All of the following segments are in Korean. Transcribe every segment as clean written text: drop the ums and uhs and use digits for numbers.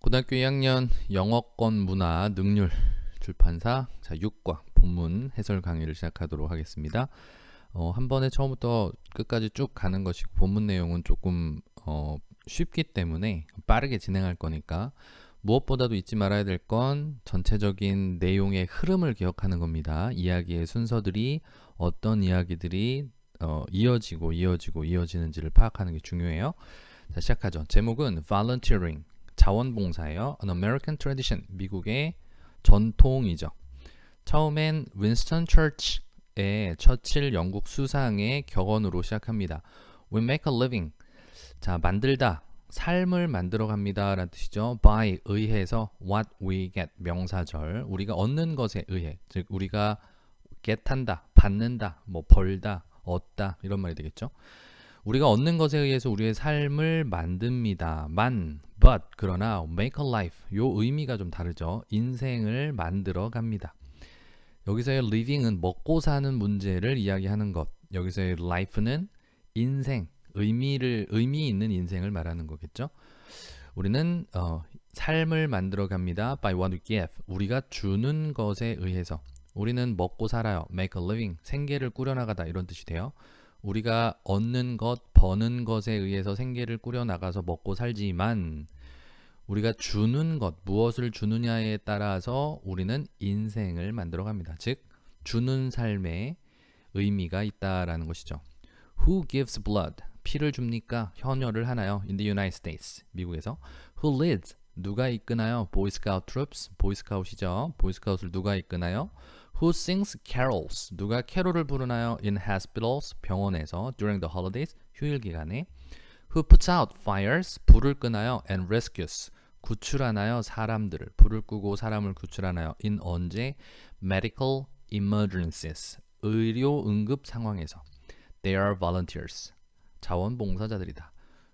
고등학교 2학년 영어권 문화 능률 출판사 6과 본문 해설 강의를 시작하도록 하겠습니다. 한 번에 처음부터 끝까지 쭉 가는 것이고 본문 내용은 조금 쉽기 때문에 빠르게 진행할 거니까 무엇보다도 잊지 말아야 될 건 전체적인 내용의 흐름을 기억하는 겁니다. 이야기의 순서들이 어떤 이야기들이 이어지는지를 파악하는 게 중요해요. 자, 시작하죠. 제목은 volunteering, 자원봉사예요. An American Tradition, 미국의 전통이죠. 처음엔 윈스턴 처치의 처칠 영국 수상의 격언으로 시작합니다. We make a living. 자, 만들다, 삶을 만들어 갑니다 라는 뜻이죠. by, 의해서 what we get, 명사절. 우리가 얻는 것에 의해, 즉 우리가 get한다, 받는다, 뭐 벌다, 얻다 이런 말이 되겠죠. 우리가 얻는 것에 의해서 우리의 삶을 만듭니다. but 그러나 make a life, 요 의미가 좀 다르죠. 인생을 만들어 갑니다. 여기서의 living은 먹고 사는 문제를 이야기하는 것. 여기서의 life는 인생, 의미 있는 인생을 말하는 거겠죠. 우리는 삶을 만들어 갑니다. by what we give, 우리가 주는 것에 의해서. 우리는 먹고 살아요. make a living, 생계를 꾸려나가다 이런 뜻이 돼요. 우리가 얻는 것, 버는 것에 의해서 생계를 꾸려나가서 먹고 살지만 우리가 주는 것, 무엇을 주느냐에 따라서 우리는 인생을 만들어 갑니다. 즉, 주는 삶에 의미가 있다라는 것이죠. Who gives blood? 피를 줍니까? 헌혈을 하나요? In the United States, 미국에서. Who leads? 누가 이끄나요? Boy Scout troops, 보이스카웃이죠. 보이스카웃을 누가 이끄나요? Who sings carols? 누가 캐롤을 부르나요? In hospitals, 병원에서. During the holidays, 휴일 기간에. Who puts out fires? 불을 끄나요? And rescues, 구출하나요? 사람들을. 불을 끄고 사람을 구출하나요? In 언제? Medical emergencies, 의료 응급 상황에서. They are volunteers, 자원봉사자들이다.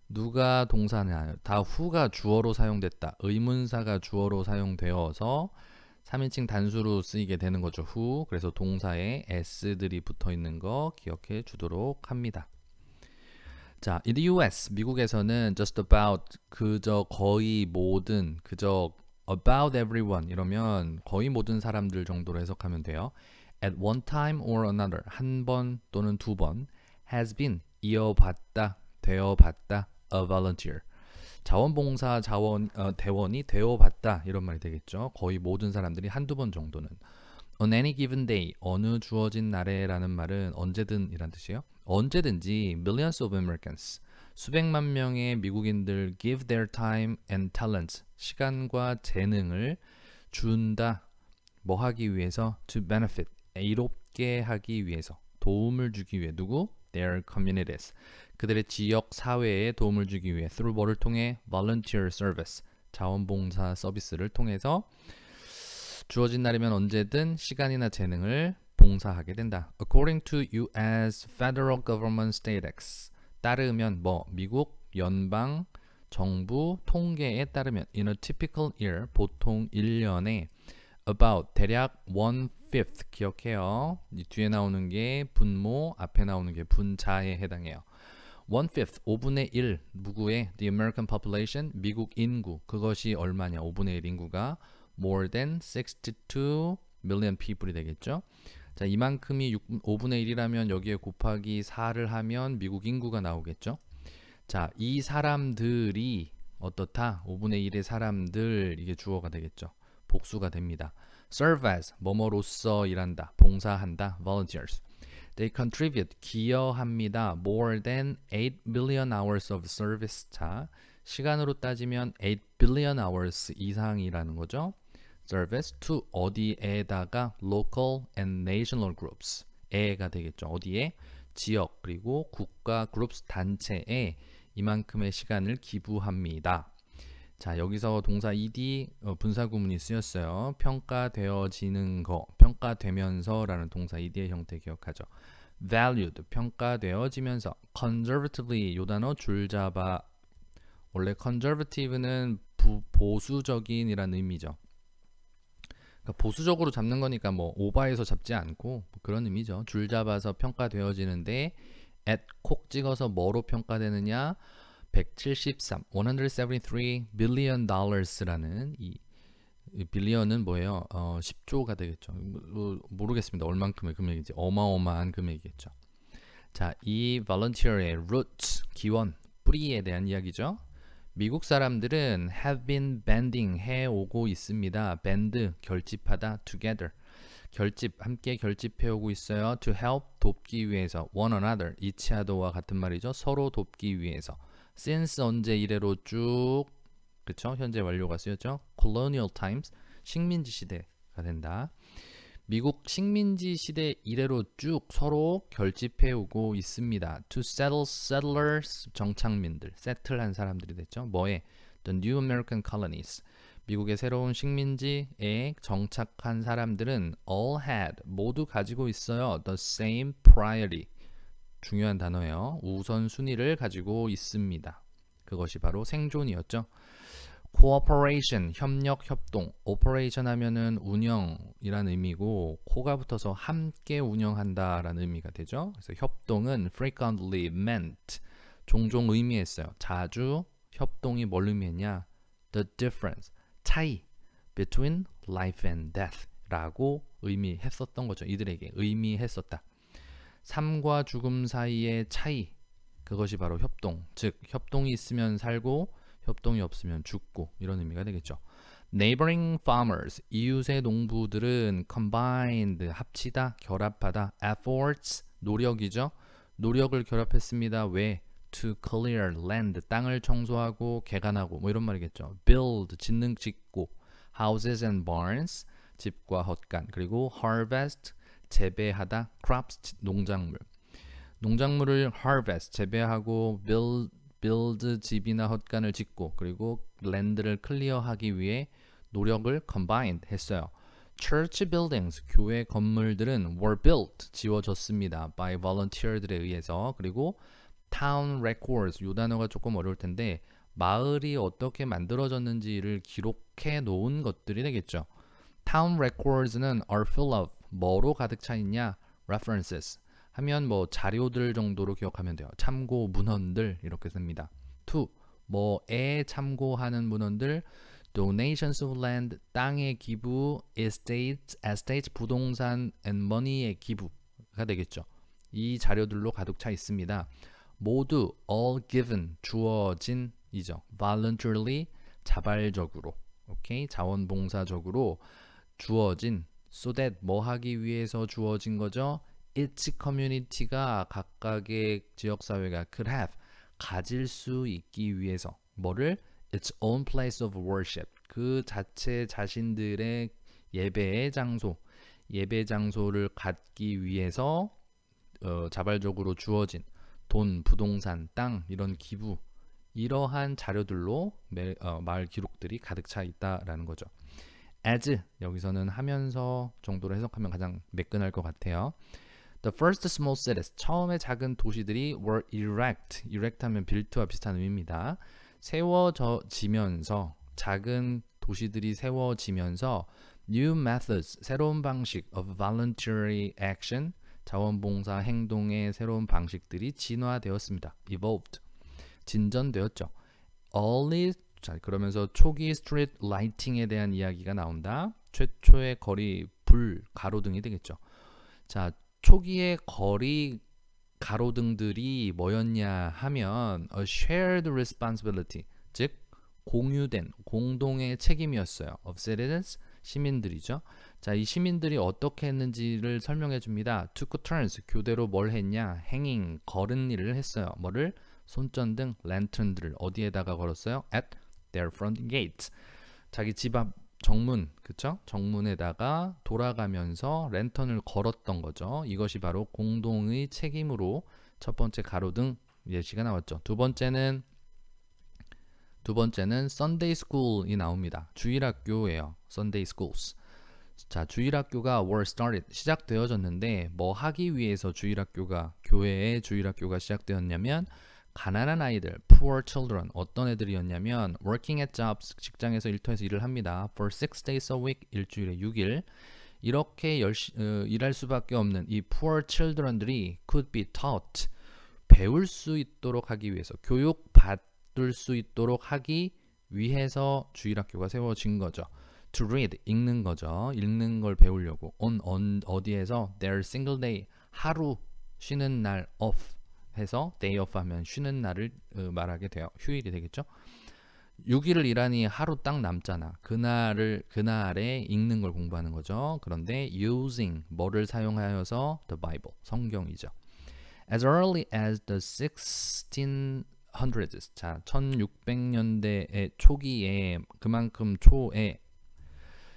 누가 동사냐요? 다 who가 주어로 사용됐다. 의문사가 주어로 사용되어서 3인칭 단수로 쓰이게 되는 거죠. who. 그래서 동사에 s들이 붙어 있는 거 기억해 주도록 합니다. 자, in the US, 미국에서는 just about, 그저 거의 모든, 그저 about everyone 이러면 거의 모든 사람들 정도로 해석하면 돼요. At one time or another, 한 번 또는 두 번, has been, 이어봤다, 되어봤다, a volunteer. 자원봉사 대원이 되어봤다 이런 말이 되겠죠. 거의 모든 사람들이 한두 번 정도는. On any given day, 어느 주어진 날에라는 말은 언제든 이란 뜻이에요. 언제든지 millions of Americans, 수백만 명의 미국인들 give their time and talents, 시간과 재능을 준다. 뭐 하기 위해서? To benefit, 이롭게 하기 위해서, 도움을 주기 위해. 누구? Their communities, 그들의 지역 사회에 도움을 주기 위해. through 뭐를 통해? volunteer service, 자원봉사 서비스를 통해서 주어진 날이면 언제든 시간이나 재능을 봉사하게 된다. According to U.S. Federal Government Statistics, 따르면 뭐? 미국 연방 정부 통계에 따르면 in a typical year, 보통 1년에 about, 대략 1/5, 기억해요. 이 뒤에 나오는 게 분모, 앞에 나오는 게 분자에 해당해요. 1/5, 5분의 1, 누구의? The American population, 미국 인구. 그것이 얼마냐? 5분의 1 인구가 more than 62 million people이 되겠죠. 자, 이만큼이 5분의 1이라면 여기에 곱하기 4를 하면 미국 인구가 나오겠죠. 자, 이 사람들이 어떻다? 5분의 1의 사람들, 이게 주어가 되겠죠. 복수가 됩니다. serve as, 뭐뭐로서 일한다, 봉사한다, volunteers. They contribute, 기여합니다. more than 8 billion hours of service. 자, 시간으로 따지면 8 billion hours 이상이라는 거죠. service to, 어디에다가? local and national groups, 에가 되겠죠. 어디에? 지역 그리고 국가 groups, 단체에 이만큼의 시간을 기부합니다. 자, 여기서 동사 ed, 분사구문이 쓰였어요. 평가되어지는 거, 평가되면서 라는 동사 ed의 형태 기억하죠. valued, 평가되어지면서. conservatively, 요 단어 줄잡아. 원래 conservative는 보수적인 이란 의미죠. 그러니까 보수적으로 잡는 거니까 뭐 오바해서 잡지 않고 그런 의미죠. 줄잡아서 평가되어지는데 at 콕 찍어서 뭐로 평가되느냐? 173 billion dollars라는 이 빌리언은 뭐예요? 10조가 되겠죠. 모르겠습니다. 얼만큼의 금액인지. 어마어마한 금액이겠죠. 자, 이 volunteer의 roots, 기원, 뿌리에 대한 이야기죠. 미국 사람들은 have been banding, 해오고 있습니다. band, 결집하다, together. 결집, 함께 결집해오고 있어요. to help, 돕기 위해서. one another, each other와 같은 말이죠. 서로 돕기 위해서. since, 언제 이래로 쭉, 그쵸? 현재 완료가 쓰였죠. colonial times, 식민지 시대가 된다. 미국 식민지 시대 이래로 쭉 서로 결집해오고 있습니다. To settle, settlers, 정착민들, settle한 사람들이 됐죠. 뭐에? The new American colonies. 미국의 새로운 식민지에 정착한 사람들은 all had, 모두 가지고 있어요. The same priority. 중요한 단어예요. 우선순위를 가지고 있습니다. 그것이 바로 생존이었죠. cooperation, 협력, 협동. operation 하면은 운영이라는 의미고 co가 붙어서 함께 운영한다라는 의미가 되죠. 그래서 협동은 frequently meant, 종종 의미했어요. 자주 협동이 뭘 의미했냐? the difference, 차이 between life and death 라고 의미했었던 거죠. 이들에게 의미했었다. 삶과 죽음 사이의 차이, 그것이 바로 협동. 즉 협동이 있으면 살고 협동이 없으면 죽고, 이런 의미가 되겠죠. Neighboring farmers, 이웃의 농부들은 combined, 합치다, 결합하다. efforts, 노력이죠. 노력을 결합했습니다. 왜? to clear land, 땅을 청소하고 개간하고, 뭐 이런 말이겠죠. build, 짓는, 짓고. houses and barns, 집과 헛간. 그리고 harvest, 재배하다. crops, 농작물. 농작물을 harvest, 재배하고 build, 집이나 헛간을 짓고, 그리고 land를 클리어하기 위해 노력을 combined 했어요. Church buildings, 교회 건물들은 were built, 지어졌습니다. by volunteer들에 의해서. 그리고 town records, 이 단어가 조금 어려울 텐데 마을이 어떻게 만들어졌는지를 기록해 놓은 것들이 되겠죠. town records는 are full of, 뭐로 가득 차 있냐? references 하면 뭐 자료들 정도로 기억하면 돼요. 참고 문헌들 이렇게 씁니다. to, 뭐에 참고하는 문헌들. donations of land, 땅의 기부. estate, 부동산. and money의 기부가 되겠죠. 이 자료들로 가득 차 있습니다. 모두 all given, 주어진 이죠. voluntarily, 자발적으로. 오케이? 자원봉사적으로 주어진. so that, 뭐 하기 위해서 주어진 거죠? each community가, 각각의 지역사회가 could have, 가질 수 있기 위해서. 뭐를? its own place of worship, 그 자체 자신들의 예배의 장소, 예배 장소를 갖기 위해서 자발적으로 주어진 돈, 부동산, 땅, 이런 기부, 이러한 자료들로 마을 기록들이 가득 차 있다라는 거죠. as, 여기서는 하면서 정도로 해석하면 가장 매끈할 것 같아요. The first small cities, 처음에 작은 도시들이 were erect 하면 built와 비슷한 의미입니다. 세워지면서, 작은 도시들이 세워지면서 new methods, 새로운 방식 of voluntary action, 자원봉사 행동의 새로운 방식들이 진화되었습니다. evolved, 진전되었죠. early, 자, 그러면서 초기 street lighting에 대한 이야기가 나온다. 최초의 거리 불, 가로등이 되겠죠. 자, 초기의 거리 가로등들이 뭐였냐 하면 a shared responsibility, 즉 공유된, 공동의 책임이었어요. of citizens, 시민들이죠. 자, 이 시민들이 어떻게 했는지를 설명해 줍니다. took turns, 교대로 뭘 했냐? hanging, 걸은 일을 했어요. 뭐를? 손전등, lantern들을 어디에다가 걸었어요? at their front gates, 자기 집 앞 정문, 그쵸? 정문에다가 돌아가면서 랜턴을 걸었던 거죠. 이것이 바로 공동의 책임으로 첫 번째 가로등 예시가 나왔죠. 두 번째는 Sunday School이 나옵니다. 주일학교예요. Sunday Schools. 자, 주일학교가 were started, 시작되어졌는데 뭐 하기 위해서 교회의 주일학교가 시작되었냐면 가난한 아이들, poor children, 어떤 애들이었냐면 working at jobs, 직장에서 일터에서 일을 합니다. for 6 days a week, 일주일에 6일. 이렇게 일할 수밖에 없는 이 poor children들이 could be taught, 배울 수 있도록 하기 위해서, 교육받 거둘 수 있도록 하기 위해서 주일학교가 세워진 거죠. To read, 읽는 거죠. 읽는 걸 배우려고. 어디에서 their single day, 하루 쉬는 날 off 해서 day off 하면 쉬는 날을 말하게 돼요. 휴일이 되겠죠. 6일을 일하니 하루 딱 남잖아. 그날에 읽는 걸 공부하는 거죠. 그런데 using, 뭐를 사용하여서 the Bible, 성경이죠. As early as the 1600s, 자, 1600년대의 초기에, 그만큼 초에,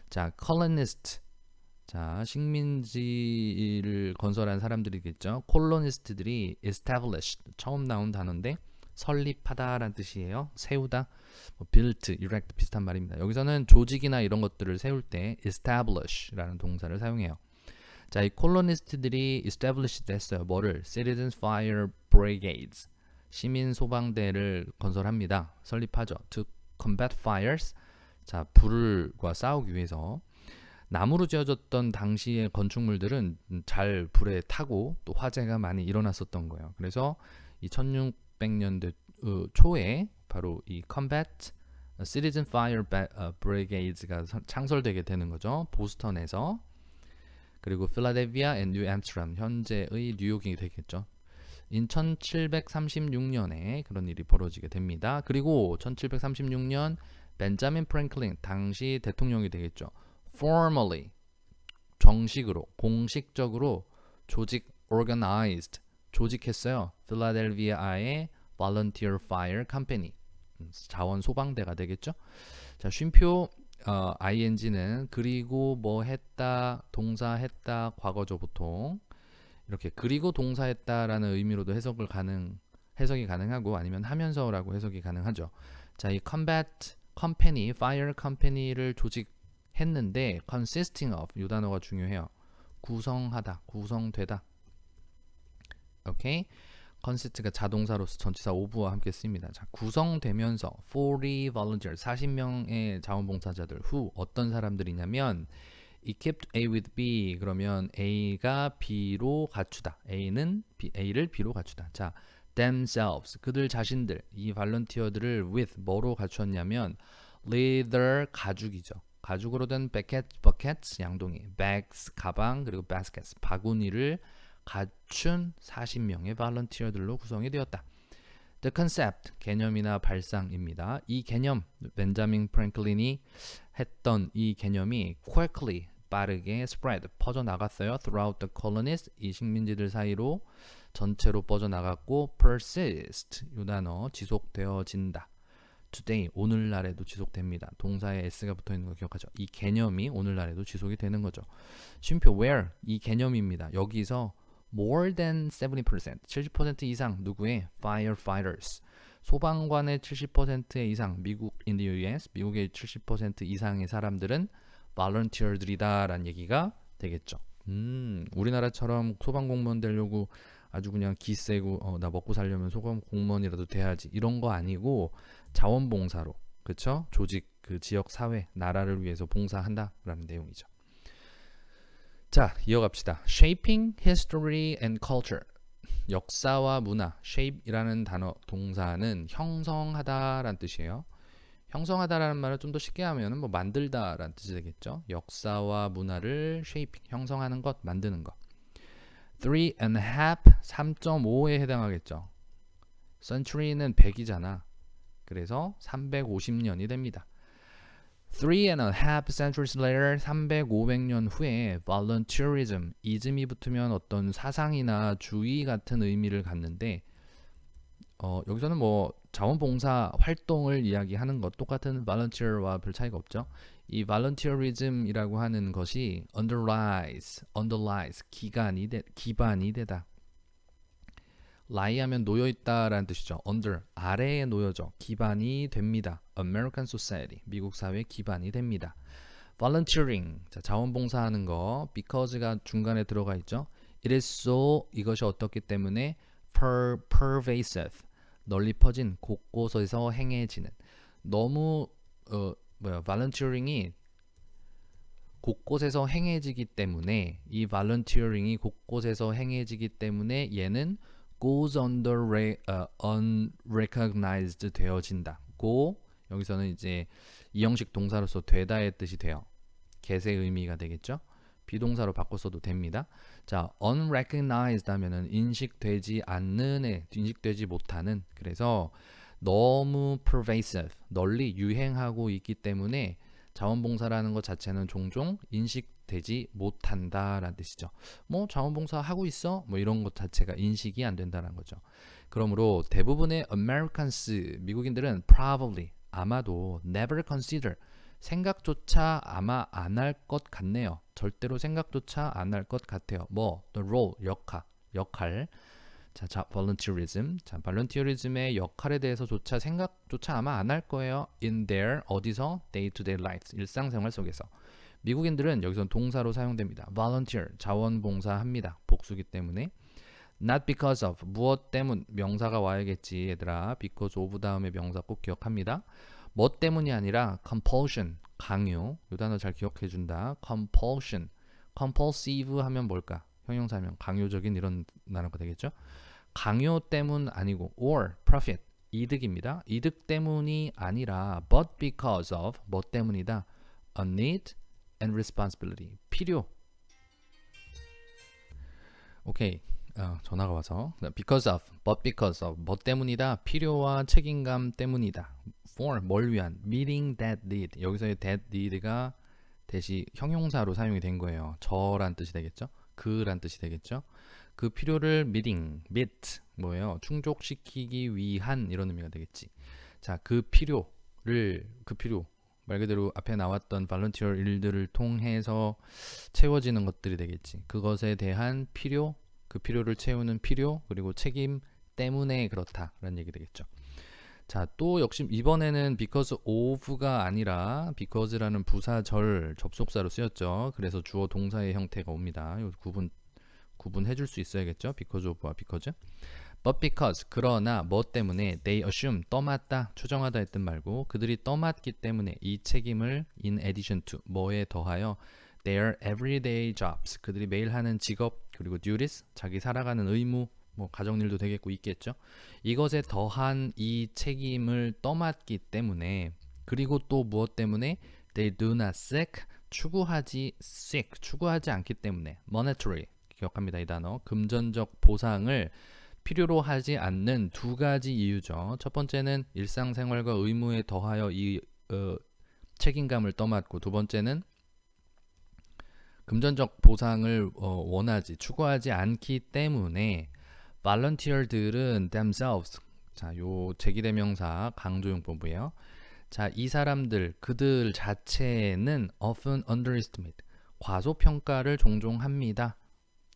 자, colonist, 자, 식민지를 건설한 사람들이겠죠. 콜로니스트들이 established, 처음 나온 단어인데 설립하다라는 뜻이에요. 세우다, 뭐 built, erect 비슷한 말입니다. 여기서는 조직이나 이런 것들을 세울 때 establish라는 동사를 사용해요. 자, 이 콜로니스트들이 established 했어요. 뭐를? Citizen Fire Brigades, 시민 소방대를 건설합니다. 설립하죠. To combat fires, 자, 불과 싸우기 위해서. 나무로 지어졌던 당시의 건축물들은 잘 불에 타고 또 화재가 많이 일어났었던 거예요. 그래서 이 1600년대 초에 바로 이 Combat Citizen Fire Brigades가 창설되게 되는 거죠. 보스턴에서. 그리고 필라델피아 and 뉴 암스테르담, 현재의 뉴욕이 되겠죠. in 1736년에 그런 일이 벌어지게 됩니다. 그리고 1736년 벤자민 프랭클린, 당시 대통령이 되겠죠. formally, 정식으로, 공식적으로 organized, 조직했어요. 필라델피아의 volunteer fire company, 자원 소방대가 되겠죠. 자, 쉼표 ing는 그리고 뭐 했다, 동사 했다, 과거죠 보통. 이렇게 그리고 동사 했다라는 의미로도 해석이 가능하고 아니면 하면서라고 해석이 가능하죠. 자, 이 combat company, fire company를 조직했는데 consisting of, 이 단어가 중요해요. 구성하다, 구성되다. 오케이? consist가 자동사로서 전치사 of와 함께 쓰입니다. 자, 구성되면서 40 volunteers, 40명의 자원봉사자들, who, 어떤 사람들이냐면 equipped A with B, 그러면 A가 B로 갖추다. A를 B로 갖추다. 자, themselves, 그들 자신들, 이 발런티어들을 with, 뭐로 갖추었냐면 leather, 가죽이죠. 가죽으로 된 buckets, 양동이, bags, 가방, 그리고 baskets, 바구니를 갖춘 40명의 발런티어들로 구성이 되었다. The concept, 개념이나 발상입니다. 이 개념, 벤자민 프랭클린이 했던 이 개념이 quickly, 빠르게 spread, 퍼져나갔어요. throughout the colonies, 이 식민지들 사이로 전체로 퍼져나갔고 persist, 이 단어, 지속되어진다. today, 오늘날에도 지속됩니다. 동사에 s가 붙어있는 거 기억하죠. 이 개념이 오늘날에도 지속이 되는 거죠. 쉼표 where, 이 개념입니다. 여기서 more than 70%, 70% 이상 누구의? firefighters, 소방관의 70% 이상, in the US, 미국의 70% 이상의 사람들은 volunteer들이다 라는 얘기가 되겠죠. 우리나라처럼 소방공무원 되려고 아주 그냥 기세고 나 먹고 살려면 소방공무원이라도 돼야지, 이런 거 아니고 자원봉사로, 그쵸? 조직, 그 지역 사회, 나라를 위해서 봉사한다 라는 내용이죠. 자, 이어갑시다. Shaping history and culture, 역사와 문화. shape이라는 단어, 동사는 형성하다라는 뜻이에요. 형성하다라는 말을 좀 더 쉽게 하면 뭐 만들다라는 뜻이 되겠죠. 역사와 문화를 shaping, 형성하는 것, 만드는 것. 3.5, 3.5에 해당하겠죠. century는 100이잖아. 그래서 350년이 됩니다. 3.5 centuries later, 300-500년 후에 volunteerism, 이즘이 붙으면 어떤 사상이나 주의 같은 의미를 갖는데 여기서는 뭐 자원봉사 활동을 이야기하는 것, 똑같은 volunteer와 별 차이가 없죠. 이 volunteerism이라고 하는 것이 underlies, 기반이 되다. lie 하면 놓여있다라는 뜻이죠. under, 아래에 놓여져, 기반이 됩니다. American society, 미국 사회의 기반이 됩니다. volunteering, 자, 자원봉사하는 거, because가 중간에 들어가 있죠. It is so, 이것이 어떻기 때문에 pervasive, 널리 퍼진, 곳곳에서 행해지는. 너무 volunteering이 곳곳에서 행해지기 때문에, 이 volunteering이 곳곳에서 행해지기 때문에 얘는 goes under unrecognized 되어진다. go 여기서는 이제 이 형식 동사로서 되다의 뜻이 돼요. get의 의미가 되겠죠. 비동사로 바꿔서도 됩니다. 자, unrecognized 하면은 인식되지 않는 애, 인식되지 못하는. 그래서 너무 pervasive, 널리 유행하고 있기 때문에 자원봉사라는 것 자체는 종종 인식되지 못한다라는 뜻이죠. 뭐 자원봉사 하고 있어? 뭐 이런 것 자체가 인식이 안 된다는 거죠. 그러므로 대부분의 Americans, 미국인들은 probably, 아마도 never consider, 생각조차 아마 안 할 것 같네요. 절대로 생각조차 안 할 것 같아요. 뭐 the role, 역할. 자, volunteerism. 자, volunteerism의 역할에 대해서조차 생각조차 아마 안 할 거예요. in their 어디서 day-to-day lives, 일상생활 속에서. 미국인들은 여기서 동사로 사용됩니다. volunteer, 자원봉사합니다. 복수기 때문에. not because of, 무엇 때문, 명사가 와야겠지 얘들아. because of 다음에 명사 꼭 기억합니다. 뭐 때문이 아니라 compulsion, 강요. 이 단어 잘 기억해 준다. compulsion, compulsive 하면 뭘까? 형용사면 강요적인 이런 단어가 되겠죠. 강요 때문 아니고 or profit, 이득입니다. 이득 때문이 아니라 but because of, 뭐 때문이다. a need and responsibility, 필요. 오케이. 전화가 와서 because of, but because of, 뭐 때문이다. 필요와 책임감 때문이다. for, 뭘 위한, meeting that need. 여기서의 that need가 대시 형용사로 사용이 된 거예요. 저란 뜻이 되겠죠. 그란 뜻이 되겠죠. 그 필요를 meet 뭐예요? 충족시키기 위한 이런 의미가 되겠지. 자, 그 필요 말 그대로 앞에 나왔던 volunteer 일들을 통해서 채워지는 것들이 되겠지. 그것에 대한 필요, 그 필요를 채우는 필요, 그리고 책임 때문에 그렇다라는 얘기 되겠죠. 자, 또 역시 이번에는 because of가 아니라 because라는 부사절 접속사로 쓰였죠. 그래서 주어 동사의 형태가 옵니다. 이 구분해 줄 수 있어야겠죠. because of와 because. but because, 그러나 뭐 때문에 they assume, 떠맡다, 추정하다 했던 말고 그들이 떠맡기 때문에 이 책임을 in addition to, 뭐에 더하여 their everyday jobs, 그들이 매일 하는 직업, 그리고 duties, 자기 살아가는 의무, 뭐 가정일도 되겠고 있겠죠. 이것에 더한 이 책임을 떠맡기 때문에, 그리고 또 무엇 때문에 they do not seek, 추구하지 않기 때문에, monetary, 기억합니다. 이 단어. 금전적 보상을 필요로 하지 않는 두 가지 이유죠. 첫 번째는 일상생활과 의무에 더하여 이 책임감을 떠맡고, 두 번째는 금전적 보상을 추구하지 않기 때문에 volunteer들은 themselves, 자, 요 제기대명사 강조용법이에요. 자, 이 사람들, 그들 자체는 often underestimate, 과소평가를 종종 합니다.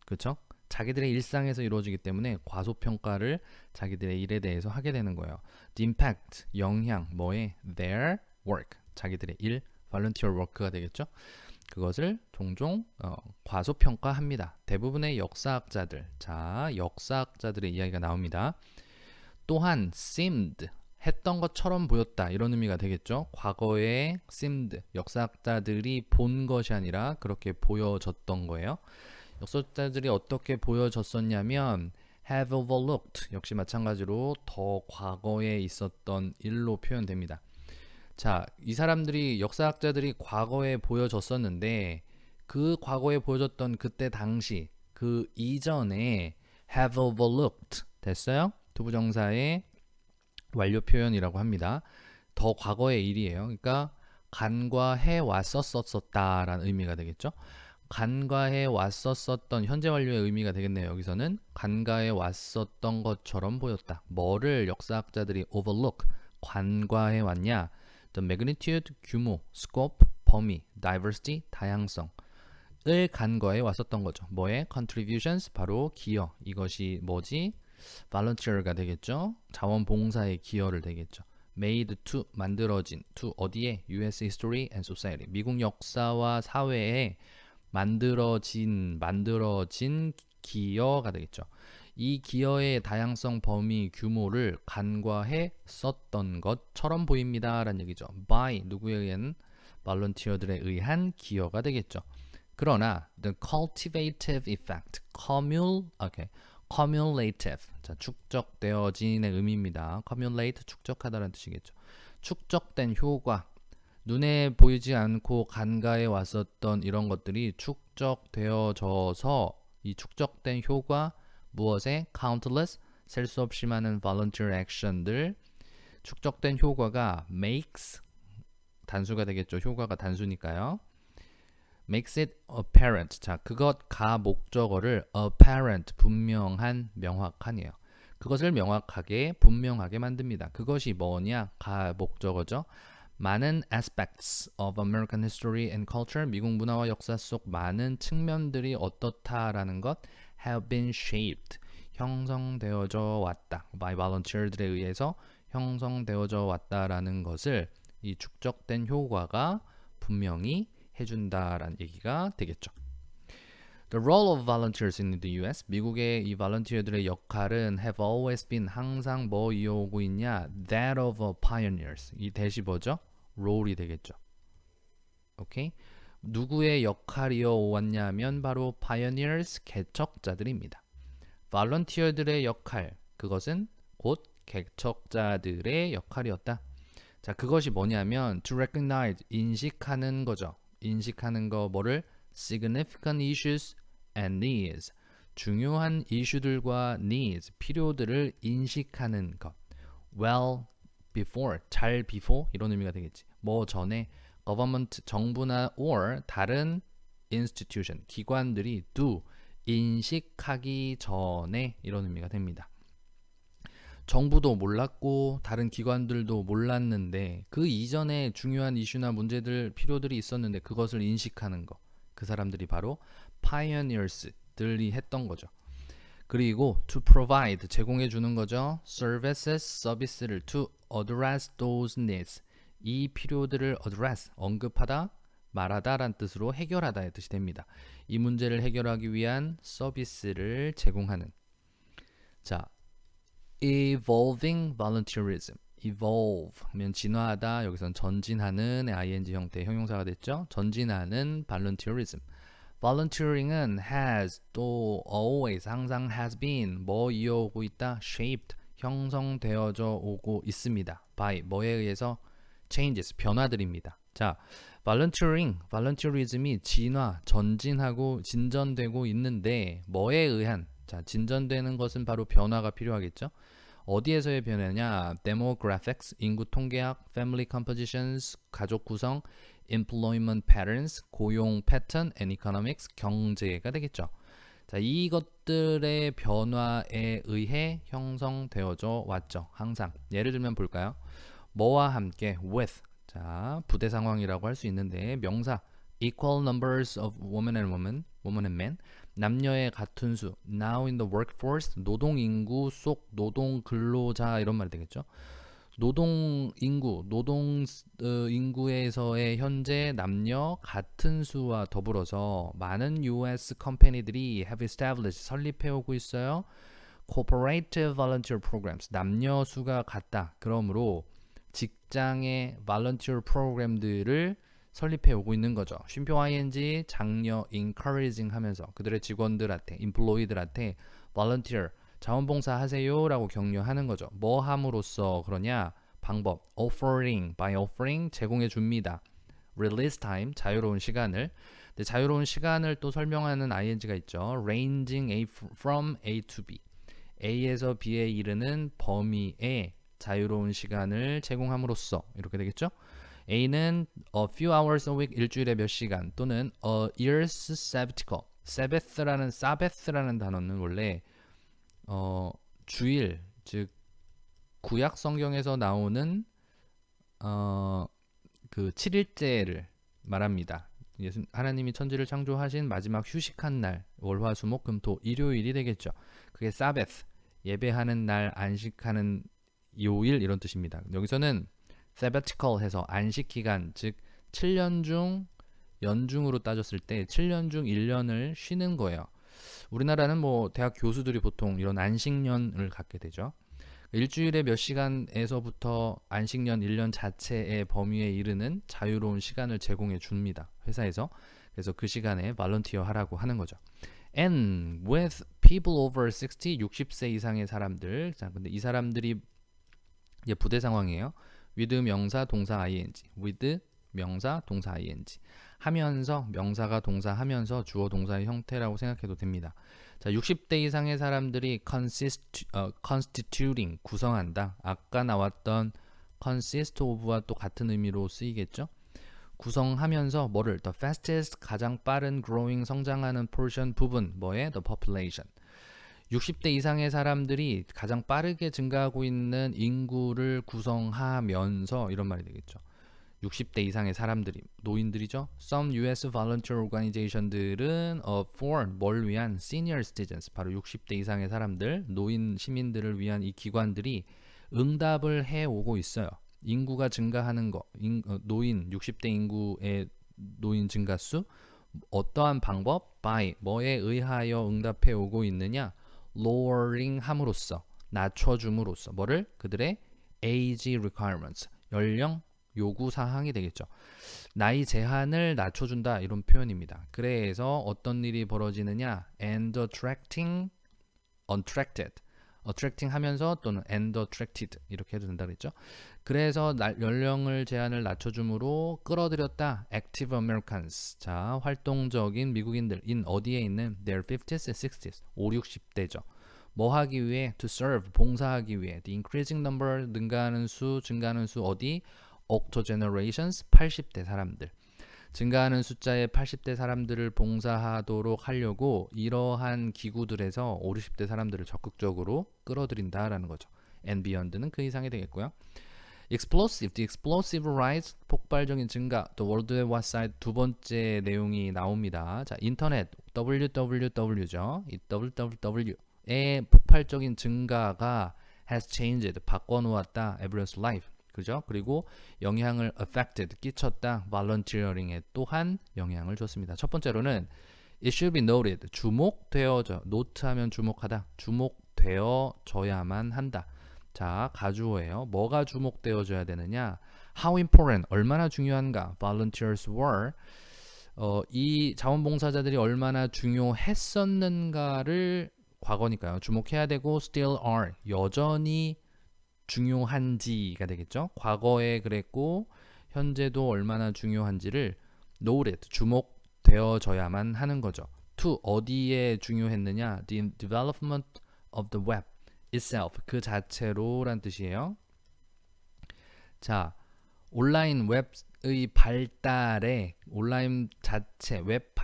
그렇죠? 자기들의 일상에서 이루어지기 때문에 과소평가를 자기들의 일에 대해서 하게 되는 거예요. The impact, 영향, 뭐에? Their work, 자기들의 일, volunteer work가 되겠죠? 그것을 종종 과소평가합니다. 대부분의 역사학자들, 자, 역사학자들의 이야기가 나옵니다. 또한 seemed, 했던 것처럼 보였다, 이런 의미가 되겠죠. 과거에 seemed, 역사학자들이 본 것이 아니라 그렇게 보여졌던 거예요. 역사학자들이 어떻게 보여졌었냐면 have overlooked, 역시 마찬가지로 더 과거에 있었던 일로 표현됩니다. 자, 이 사람들이, 역사학자들이 과거에 보여졌었는데 그 과거에 보여졌던 그때 당시, 그 이전에 have overlooked 됐어요? 투부정사의 완료 표현이라고 합니다. 더 과거의 일이에요. 그러니까 간과해 왔었었다라는 의미가 되겠죠. 간과해 왔었던 현재 완료의 의미가 되겠네요. 여기서는 간과해 왔었던 것처럼 보였다. 뭐를 역사학자들이 overlook, 간과해 왔냐? The magnitude, 규모, scope, 범위, diversity, 다양성을 간과해 왔었던 거죠. 뭐에? contributions, 바로 기여. 이것이 뭐지? volunteer가 되겠죠. 자원봉사의 기여를 되겠죠. made to, 만들어진, to 어디에? US history and society, 미국 역사와 사회에 만들어진 기여가 되겠죠. 이 기여의 다양성, 범위, 규모를 간과해 썼던 것처럼 보입니다 라는 얘기죠. by, 누구에 의한? volunteer들에 의한 기여가 되겠죠. 그러나 the cultivative effect, cumulative. 자, 축적되어진의 의미입니다. accumulate 축적하다라는 뜻이겠죠. 축적된 효과. 눈에 보이지 않고 간가에 왔었던 이런 것들이 축적되어져서 이 축적된 효과 무엇에 countless 셀 수 없이 많은 volunteer action들 축적된 효과가 makes 단수가 되겠죠. 효과가 단수니까요. makes it apparent. 자, 그것가 목적어를 apparent 분명한 명확한이에요. 그것을 명확하게 분명하게 만듭니다. 그것이 뭐냐? 가 목적어죠. 많은 aspects of American history and culture, 미국 문화와 역사 속 많은 측면들이 어떻다라는 것 have been shaped, 형성되어져 왔다. by volunteers들에 의해서 형성되어져 왔다라는 것을 이 축적된 효과가 분명히 해준다라는 얘기가 되겠죠. The role of volunteers in the US, 미국의 이 volunteer들의 역할은 have always been 항상 뭐 이어오고 있냐? That of pioneers. 이 대시 뭐죠? role이 되겠죠. 오케이? 누구의 역할이어 왔냐면 바로 pioneers, 개척자들입니다. volunteer들의 역할, 그것은 곧 개척자들의 역할이었다. 자, 그것이 뭐냐면 to recognize, 인식하는 거죠. 인식하는 거 뭐를? significant issues and needs. 중요한 이슈들과 needs, 필요들을 인식하는 것. well before, 잘 before 이런 의미가 되겠지. 뭐 전에 government, 정부나 or 다른 institution, 기관들이 do, 인식하기 전에 이런 의미가 됩니다. 정부도 몰랐고 다른 기관들도 몰랐는데 그 이전에 중요한 이슈나 문제들, 필요들이 있었는데 그것을 인식하는 거. 그 사람들이 바로 pioneers들이 했던 거죠. 그리고 to provide, 제공해 주는 거죠. services, 서비스를 to address those needs. 이 필요들을 address, 언급하다, 말하다 라는 뜻으로 해결하다의 뜻이 됩니다. 이 문제를 해결하기 위한 서비스를 제공하는. 자, evolving volunteerism. evolve면 진화하다, 여기서는 전진하는 ing 형태의 형용사가 됐죠. 전진하는 volunteerism. volunteering은 has, 또 always, 항상 has been, 뭐 이어오고 있다, shaped, 형성되어져 오고 있습니다. by, 뭐에 의해서? changes, 변화들입니다. 자, volunteerism이 진화, 전진하고 진전되고 있는데 뭐에 의한? 자, 진전되는 것은 바로 변화가 필요하겠죠. 어디에서의 변화냐? demographics, 인구 통계학, family compositions, 가족 구성, employment patterns, 고용 패턴, and economics, 경제가 되겠죠. 자, 이것들의 변화에 의해 형성되어져 왔죠. 항상. 예를 들면 볼까요? 뭐와 함께 with. 자, 부대 상황이라고 할 수 있는데 명사 equal numbers of women and men. 남녀의 같은 수. now in the workforce. 노동 인구 속 노동 근로자 이런 말이 되겠죠. 노동 인구에서의 현재 남녀 같은 수와 더불어서 많은 US 컴퍼니들이 have established, 설립해 오고 있어요. cooperative volunteer programs, 남녀 수가 같다. 그러므로 직장의 volunteer 프로그램들을 설립해 오고 있는 거죠. 쉼표 ing, 장려, encouraging 하면서 그들의 직원들한테, employee들한테 volunteer, 자원봉사 하세요 라고 격려하는 거죠. 뭐 함으로써 그러냐? 방법, offering, by offering, 제공해 줍니다. release time, 자유로운 시간을. 근데 자유로운 시간을 또 설명하는 ing가 있죠. ranging from A to B. A에서 B에 이르는 범위의 자유로운 시간을 제공함으로써 이렇게 되겠죠. A는 a few hours a week, 일주일에 몇 시간, 또는 a year's sabbatical. sabbath라는 단어는 원래 주일, 즉 구약 성경에서 나오는 그 7일째를 말합니다. 하나님이 천지를 창조하신 마지막 휴식한 날, 월화수목금토 일요일이 되겠죠. 그게 sabbath, 예배하는 날, 안식하는 요일 이런 뜻입니다. 여기서는 sabbatical 해서 안식 기간, 즉 7년 중 연중으로 따졌을 때 7년 중 1년을 쉬는 거예요. 우리나라는 뭐 대학 교수들이 보통 이런 안식년을 갖게 되죠. 일주일에 몇 시간에서부터 안식년 1년 자체의 범위에 이르는 자유로운 시간을 제공해 줍니다. 회사에서. 그래서 그 시간에 volunteer 하라고 하는 거죠. And with people over 60, 60세 이상의 사람들. 자, 근데 이 사람들이 이제 부대 상황이에요. with 명사 동사 ing, with 명사 동사 ing 하면서 명사가 동사 하면서 주어 동사의 형태라고 생각해도 됩니다. 자, 60대 이상의 사람들이 constituting 구성한다. 아까 나왔던 consist of와 또 같은 의미로 쓰이겠죠. 구성하면서 뭐를 the fastest 가장 빠른 growing 성장하는 portion 부분 뭐에 the population 60대 이상의 사람들이 가장 빠르게 증가하고 있는 인구를 구성하면서 이런 말이 되겠죠. 60대 이상의 사람들이 노인들이죠. Some US volunteer organization들은 for 뭘 위한 senior citizens 바로 60대 이상의 사람들 노인 시민들을 위한 이 기관들이 응답을 해오고 있어요. 인구가 증가하는 거 노인 60대 인구의 노인 증가수 어떠한 방법 by 뭐에 의하여 응답해 오고 있느냐 lowering 함으로써 낮춰줌으로써 뭐를 그들의 age requirements 연령 요구 사항이 되겠죠. 나이 제한을 낮춰준다 이런 표현입니다. 그래서 어떤 일이 벌어지느냐 and attracting attracting 하면서 또는 and attracted 이렇게 해도 된다 그랬죠. 그래서 연령을 제한을 낮춰줌으로 끌어들였다 active Americans 자 활동적인 미국인들 in 어디에 있는 their 50s, 60s 5, 60대죠. 뭐 하기 위해 to serve 봉사하기 위해 the increasing number 증가하는 수 어디 octogenerations 80대 사람들 증가하는 숫자의 80대 사람들을 봉사하도록 하려고 이러한 기구들에서 5, 60대 사람들을 적극적으로 끌어들인다라는 거죠. and beyond는 그 이상이 되겠고요. explosive, the explosive rise 폭발적인 증가 the World Wide Web 사이트 두 번째 내용이 나옵니다. 자, 인터넷 www죠. 이 www의 폭발적인 증가가 has changed 바꿔놓았다 everyone's life 그죠? 그리고 영향을 affected 끼쳤다 volunteering에 또한 영향을 줬습니다. 첫 번째로는 it should be noted 주목되어져 노트하면 주목하다 주목되어져야만 한다. 자 가주어예요. 뭐가 주목되어져야 되느냐 how important 얼마나 중요한가 volunteers were 이 자원봉사자들이 얼마나 중요했었는가를 과거니까요. 주목해야 되고 still are 여전히 중요한지가 되겠죠. 과거에 그랬고 현재도 얼마나 중요한지를 noted 주목되어져야만 하는 거죠. to 어디에 중요했느냐 the development of the web itself 그 자체로란 뜻이에요. 자 온라인 웹의 발달에 온라인 자체 웹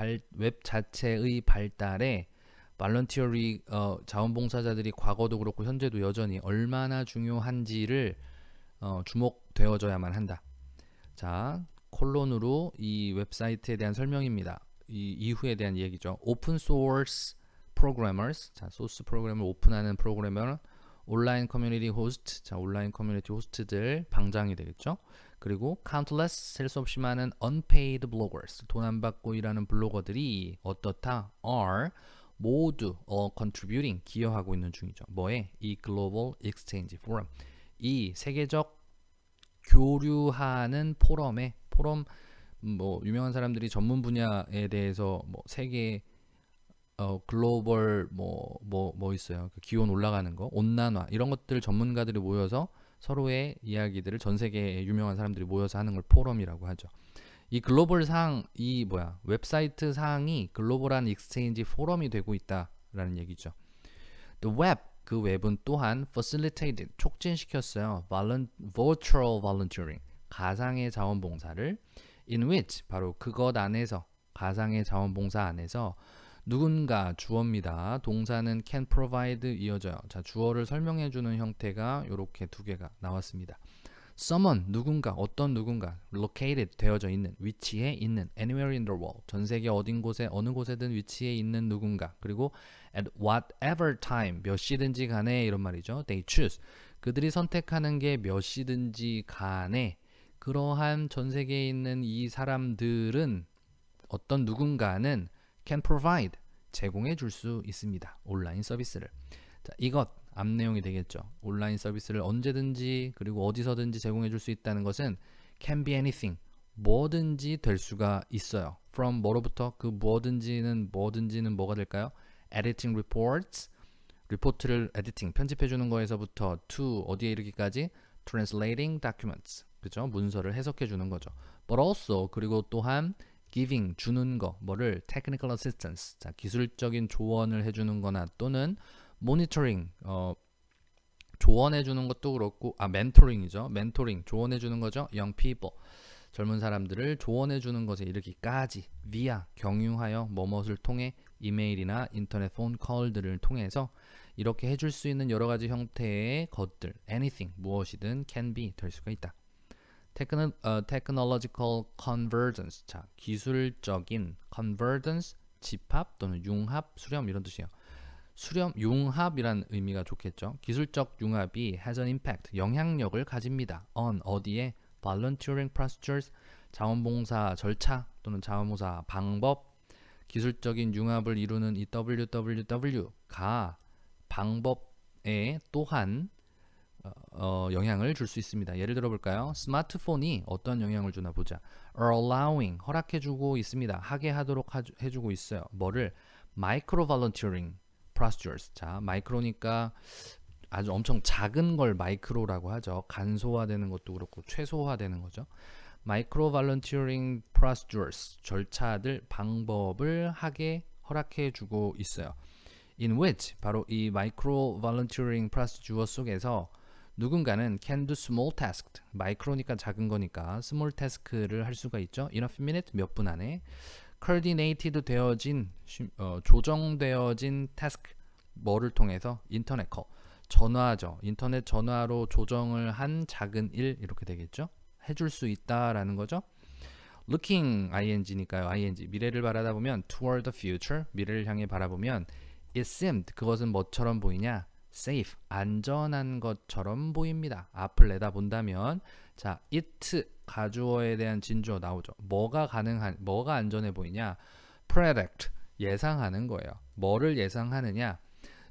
자체의 발달에 발런티어리 자원봉사자들이 과거도 그렇고 현재도 여전히 얼마나 중요한지를 주목되어져야만 한다. 자 콜론으로 이 웹사이트에 대한 설명입니다. 이 이후에 대한 얘기죠. 오픈 소스 프로그래머스 자 소스 프로그램을 오픈하는 프로그래머 온라인 커뮤니티 호스트 자 온라인 커뮤니티 호스트들 방장이 되겠죠. 그리고 countless 셀 수 없이 많은 unpaid bloggers 돈 안 받고 일하는 블로거들이 어떻다 are 모두 contributing 기여하고 있는 중이죠. 뭐에? 이 글로벌 익스체인지 포럼 이 세계적 교류하는 포럼에 포럼 뭐 유명한 사람들이 전문 분야에 대해서 뭐 세계 글로벌 뭐 있어요. 그 기온 올라가는 거 온난화 이런 것들 전문가들이 모여서 서로의 이야기들을 전 세계의 유명한 사람들이 모여서 하는 걸 포럼이라고 하죠. 이 글로벌 이 웹사이트 상이 글로벌한 익스체인지 포럼이 되고 있다라는 얘기죠. The web 그 웹은 또한 facilitated 촉진시켰어요. virtual volunteering 가상의 자원봉사를 in which 바로 그것 안에서 가상의 자원봉사 안에서 누군가 주어입니다. 동사는 can provide 이어져요. 자 주어를 설명해주는 형태가 이렇게 두 개가 나왔습니다. someone 누군가 어떤 누군가 located 되어져 있는 위치에 있는 anywhere in the world 전 세계 어딘 곳에 어느 곳에든 위치해 있는 누군가 그리고 at whatever time 몇 시든지 간에 이런 말이죠. they choose 그들이 선택하는 게 몇 시든지 간에 그러한 전 세계에 있는 이 사람들은 어떤 누군가는 can provide 제공해 줄 수 있습니다. 온라인 서비스를 자 이것 앞 내용이 되겠죠. 온라인 서비스를 언제든지 그리고 어디서든지 제공해 줄 수 있다는 것은 can be anything 뭐든지 될 수가 있어요. from 뭐로부터 그 뭐든지는 뭐가 될까요? editing reports, 리포트를 에디팅, 편집해 주는 거에서부터 to 어디에 이르기까지 translating documents, 그죠? 문서를 해석해 주는 거죠. But also 그리고 또한 giving 주는 거, 뭐를 technical assistance, 자 기술적인 조언을 해주는 거나 또는 monitoring 조언해 주는 것도 그렇고 mentoring이죠. mentoring 조언해 주는 거죠. young people 젊은 사람들을 조언해 주는 것에 이르기까지 via 경유하여 뭐뭇을 통해 이메일이나 인터넷 폰 콜들을 통해서 이렇게 해줄 수 있는 여러 가지 형태의 것들 anything 무엇이든 can be 될 수가 있다. technological convergence 자 기술적인 convergence 집합 또는 융합 수렴 이런 뜻이에요. 수렴 융합이란 의미가 좋겠죠. 기술적 융합이 has an impact 영향력을 가집니다. on 어디에 volunteering procedures 자원봉사 절차 또는 자원봉사 방법 기술적인 융합을 이루는 이 www가 방법에 또한 영향을 줄 수 있습니다. 예를 들어 볼까요? 스마트폰이 어떤 영향을 주나 보자. allowing 허락해주고 있습니다. 하게 하도록 해주고 있어요. 뭐를? micro volunteering procedures. 자, 마이크로니까 아주 엄청 작은 걸 마이크로라고 하죠. 간소화되는 것도 그렇고 최소화되는 거죠. 마이크로 volunteering procedures 절차들 방법을 하게 허락해주고 있어요. in which 바로 이 micro volunteering procedure 속에서 누군가는 can do small task 마이크로니까 작은 거니까 small task를 할 수가 있죠. in a few minutes 몇 분 안에 coordinated 되어진 조정되어진 task 뭐를 통해서 인터넷 콜 전화죠. 인터넷 전화로 조정을 한 작은 일 이렇게 되겠죠. 해줄 수 있다라는 거죠. looking ing니까요. ing 미래를 바라다 보면 toward the future 미래를 향해 바라보면 it seemed 그것은 뭐처럼 보이냐 safe 안전한 것처럼 보입니다. 앞을 내다본다면 자 it 가주어에 대한 진주어 나오죠. 뭐가 안전해 보이냐 predict 예상하는 거예요. 뭐를 예상하느냐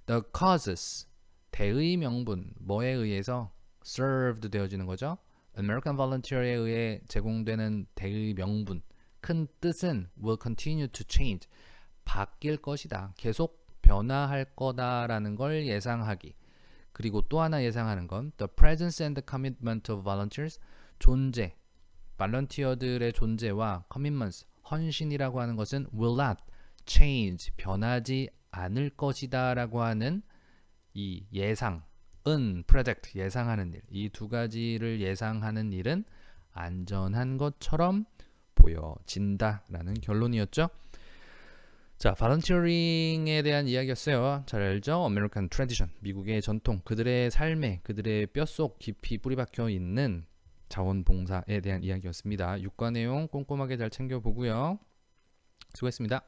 the causes 대의 명분 뭐에 의해서 served 되어지는 거죠. American Volunteer에 의해 제공되는 대의 명분 큰 뜻은 will continue to change 바뀔 것이다. 계속 변화할 거다라는 걸 예상하기. 그리고 또 하나 예상하는 건 the presence and the commitment of volunteers 존재 발런티어들의 존재와 commitments 헌신이라고 하는 것은 will not change 변하지 않을 것이다 라고 하는 이 예상은 predict 예상하는 일 이 두 가지를 예상하는 일은 안전한 것처럼 보여진다 라는 결론이었죠. 자, 발런티어링에 대한 이야기였어요. 잘 알죠? American Tradition, 미국의 전통, 그들의 삶에, 그들의 뼛속 깊이 뿌리박혀 있는 자원봉사에 대한 이야기였습니다. 육과 내용 꼼꼼하게 잘 챙겨보고요. 수고했습니다.